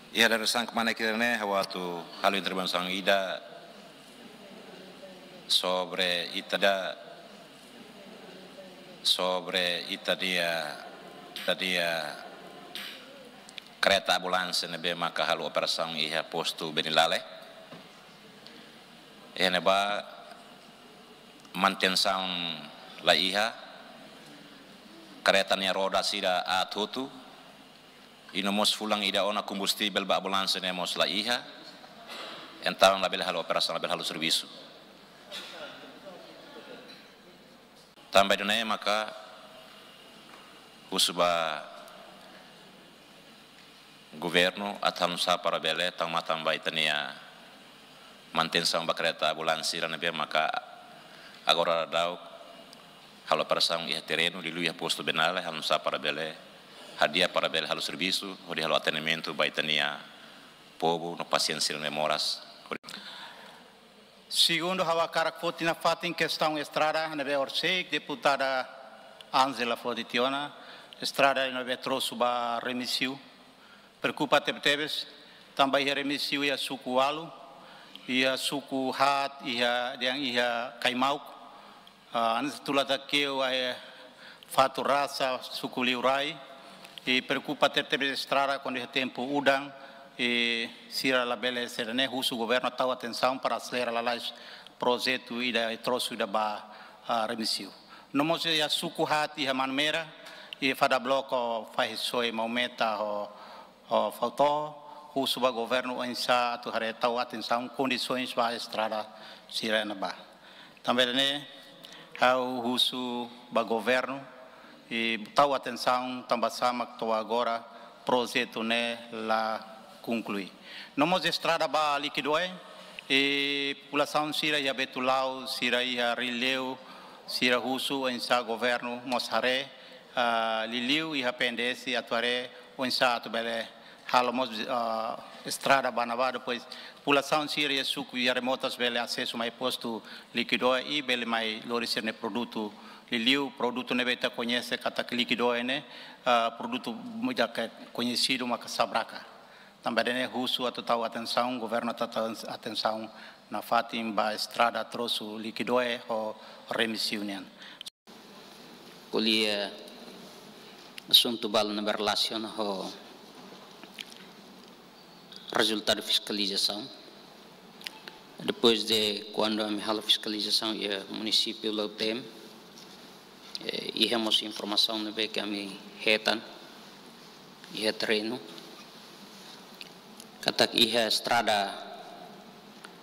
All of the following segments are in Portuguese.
Ya dari sang kemana kita ne waktu hal intervensi ida sobre dia kereta ambulans nebe maka halu operasi iha postu benilale neba mantensan la iha kereta nia roda sida atutu ino mos fulang ida ona combustibel ba ambulans ne mos la iha entarang label halu operasi label halu servisu tambah dunia maka usba governo atam sa para bele tang matam baitania mantenção ba kereta ambulans irana be maka agora dau halo persang ia terreno di luia posto benale halo sa para bele hadia para bele halo serviço odi halo atendimento baitania povo no paciência memoras. Segundo a característica na fatin questão estrada na be orsek deputada Angela Foditiona estrada na be trouxe ba remissio preocupa tebes também remissio ia suku alu ia suku hat ia kaimauk anas tulata keu ai fatu rasa suku liurai e preocupa tebes estrada quando é tempo udang e sira la bele serene husu governo tahu atenção para acelerar lá projeto ida trouxe da ba remissio nomos ia suku hat ia manmera e fada bloco faz soi momenta o faltou o suba governo ensa tu hare tahu atenção condições ba estrada sirena ba também né how husu ba governo e tahu atenção tambah sama to agora projeto né la concluir nomos estrada ba liquidoe e população sira ia betulau sira ia rileu sira husu ensa governo mosare liliu ia pendesi atuare ensa tu bele halamos estrada banava depois população síria suku ia remotas bele acesso mai posto liquidoe e bele mai lorisir ne produto liliu produto ne beta conhece kata liquidoe ne produto muda conhecido maka sabraka também ne husu atau tahu atenção governo tahu atenção na fatim ba estrada trouxe liquidoe o remissão kuliah assunto balo na relação ho resultado de fiscalização. Depois de quando a minha fiscalização e o município lá tem, e temos informação no que a minha retan e treino, katak ia estrada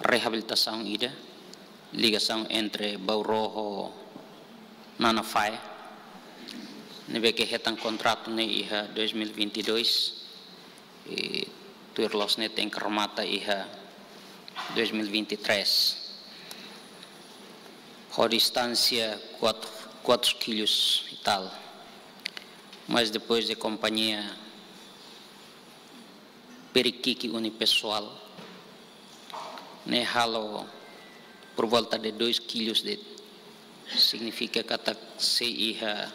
reabilitação ida, ligação entre Bauroho Nanafai, nebe que retan contrato ne ia 2022 e Tuirlos net tem remata iha 2023. A distância 4 quilos e tal. Mas depois de companhia periquique unipessoal, ne halo por volta de 2 quilos de significa que até se iha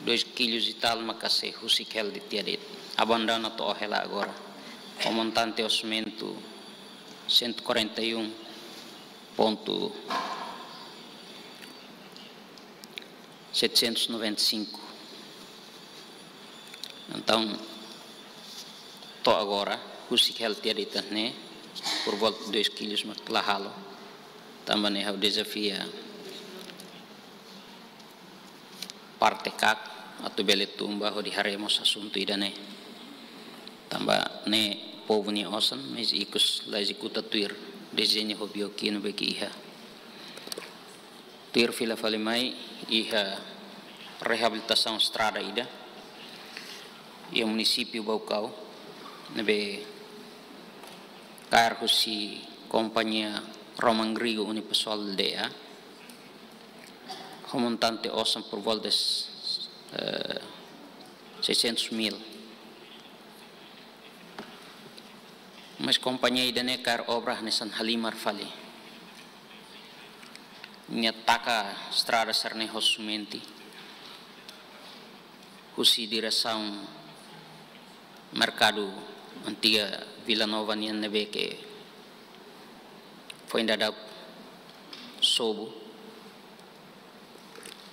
2 quilos e tal, maka se husikel de tiadet. Abandona to ohela agora. O montante orçamento 141.795. Então, to agora, o sikel tiadita ne por volta de 2 quilos maklahalo. Também é o desafio parte kak atau beletumba ho diharemos assunto idane. Tambah ne povo ni osan mas ikus la executa tuir desenho hobio kino beki iha tuir fila falemai iha reabilitação estrada ida e o município Baucau nebe carro si companhia Roman Grigo unipessoal DA o montante osan por volta de 600.000. Mas companhia ida ne car obra nesan Halimar fali. Nyataka estrada serne hosumenti. Husi direção mercado antiga Vila Nova nian nebe que foi dado sobo.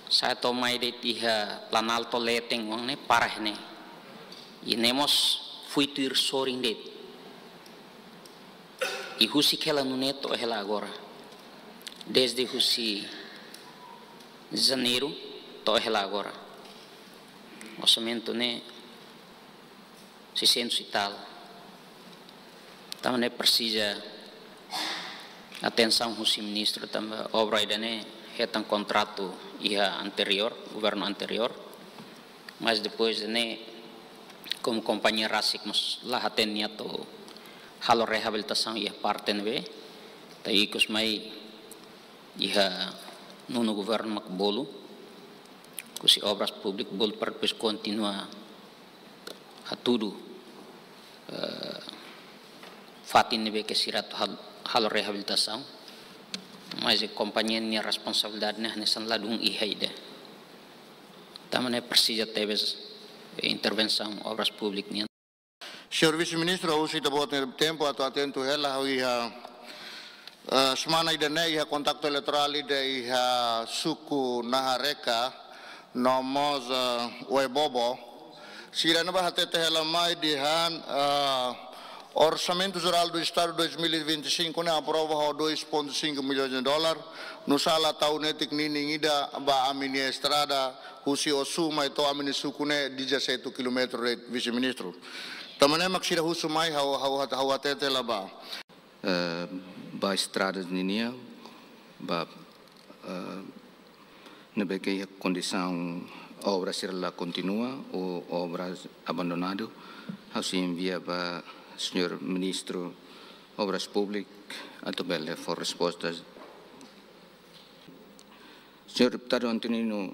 Saya tomai de tiha planalto leteng wang ne parah ne. E nemos fuitir soring det. E husi kela no neto ela agora. Desde husi janeiro to ela agora. Orçamento ne 600 e tal. Também precisa atenção do ministro também obra ainda né retan contrato ia anterior governo anterior, mas depois né como companhia Rasik mas lá atenia to halo reabilitação ia parte nebe, daí que os mai ia no governo macbolo, que se obras públicas bol para depois continua a tudo fatin nebe que sirat halo reabilitação, mas a companhia tinha responsabilidade nessa ladung ihaida. Também precisa ter intervenção obras públicas. Senhor Vice-Ministro, hoje está botando tempo a atento ela semana ida nei kontakto elektoral ida iha suku nahareka nomos webobo sira na bahatete ela mai dihan Orçamento Geral do Estado 2025 né aprova 2,5 milhões de dólares no sala taunetik nini ida ba amini estrada husi osuma itu amini suku ne 17 km Vice-Ministro. Tamane maksira husu mai hau atete la ba ba estradas ninia ba nebeque condição obras será lá continua ou obras abandonado assim envia ba Senhor Ministro Obras Públicas atau bele for respostas. Senhor Deputado Antonino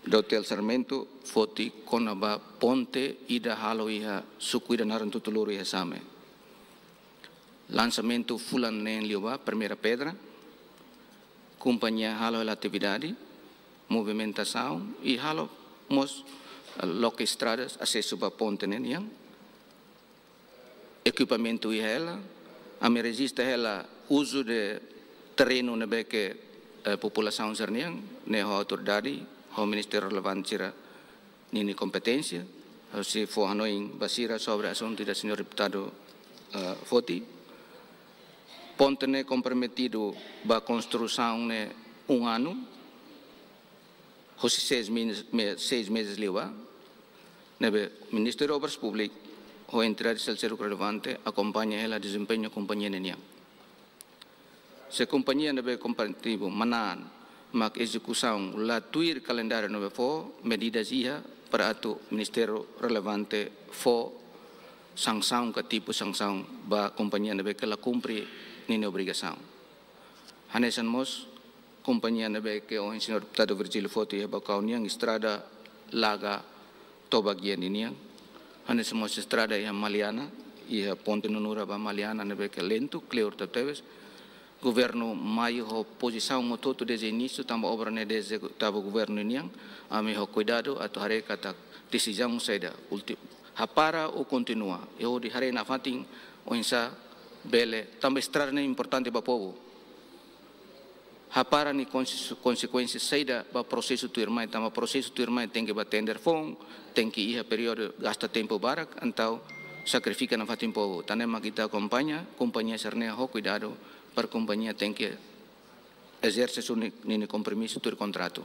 do Hotel Sarmento foti konaba ponte ida halo iha suku ida naran tutuluru iha same. Lançamento fulan nen liuba primeira pedra, companhia halo a atividade, movimentação e halo mos loca estradas acesso para ponte nen yang equipamento e ela, a me resiste ela uso de terreno na beque população serniang, ne a autoridade, o ministério relevante será nini competência, se for hanoing basira sobre assunto da senhor deputado Foti, ponte ne comprometido ba construção ne ano, hoje 6 meses liwa, nebe Ministério Obras Públicas o entidade terceiro relevante acompanha ela desempenho a companhia nenia. Se a companhia não é comparativo, manan, mas execução lá tuir calendário não é for medidas ia para o ministério relevante for sanção que tipo sanção ba companhia não é que ela cumpre nem obrigação. Hanesan mos companhia não é que o senhor deputado Virgílio Foti é ba kauniang estrada laga to bagian ini Hanya semua estrada yang Maliana, ia ponte nunura ba Maliana nebe que lento, clear tateves. Governo mai ho posição o todo desde início, tamba obra ne desde tava governo niang, ami ho cuidado atau hari kata decisão saida. Hapara ou continua. Eu di hari na fating o insa bele, tamba estrada ne importante ba povo. Hapara ni consequências saida ba processo tuirmai, tamba processo tuirmai tem que batender fong, tem que ir a período gasta tempo barak, então sacrifica na fatin povo. Tanema kita acompanha, companhia sernea ho cuidado, para companhia tem que exercer seu nini compromisso do contrato.